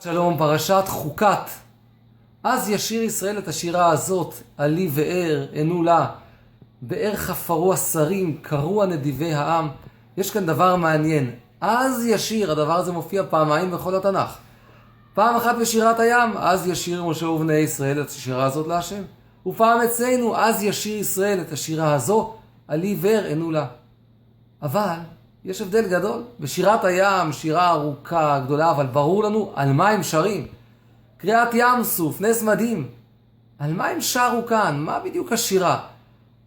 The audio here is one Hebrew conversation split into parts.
שלום, פרשת חוקת. אז ישיר ישראל את השירה הזאת, עלי ואר, ענו לה, באר חפרו השרים, קראו הנדיבי העם. יש כאן דבר מעניין. אז ישיר, הדבר הזה מופיע פעמיים בכל התנ"ך. פעם אחת בשירת הים, אז ישיר משה ובני ישראל את השירה הזאת להשם. ופעם אצלנו, אז ישיר ישראל את השירה הזו, עלי ואר, ענו לה. אבל יש הבדל גדול. בשירת הים, שירה ארוכה, גדולה, אבל ברור לנו על מה הם שרים. קריאת ים סוף, נס מדהים. על מה הם שרו כאן? מה בדיוק השירה?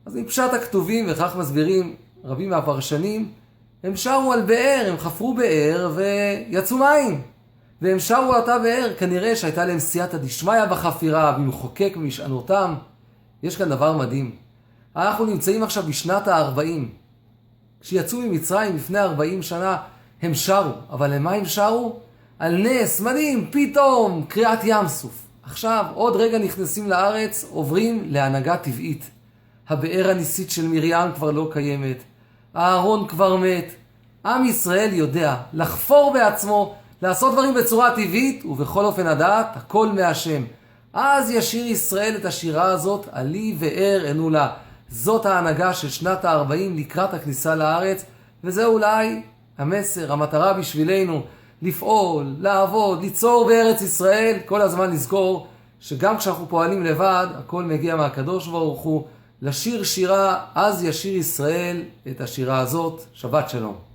אז מפשט הכתובים, וכך מסבירים רבים מהפרשנים, הם שרו על באר, הם חפרו באר ויצאו מים. והם שרו על אותה באר, כנראה שהייתה להם סייעתא דשמיא בחפירה, במחוקק במשענותם. יש כאן דבר מדהים. אנחנו נמצאים עכשיו בשנת ה-40. כשיצאו ממצרים לפני 40 שנה, הם שרו. אבל למה הם שרו? על נס, מדהים, פתאום, קריאת ים סוף. עכשיו, עוד רגע נכנסים לארץ, עוברים להנהגה טבעית. הבאר הניסית של מרים כבר לא קיימת. הארון כבר מת. עם ישראל יודע לחפור בעצמו, לעשות דברים בצורה טבעית, ובכל אופן הדעת, הכל מהשם. אז ישיר ישראל את השירה הזאת, עלי ואר, ענו לה. זאת ההנהגה של שנת ה-40 לקראת הכניסה לארץ, וזה אולי המסר, המטרה בשבילנו, לפעול, לעבוד, ליצור בארץ ישראל, כל הזמן לזכור שגם כשאנחנו פועלים לבד, הכל מגיע מהקדוש ברוך הוא, לשיר שירה, אז ישיר ישראל את השירה הזאת. שבת שלום.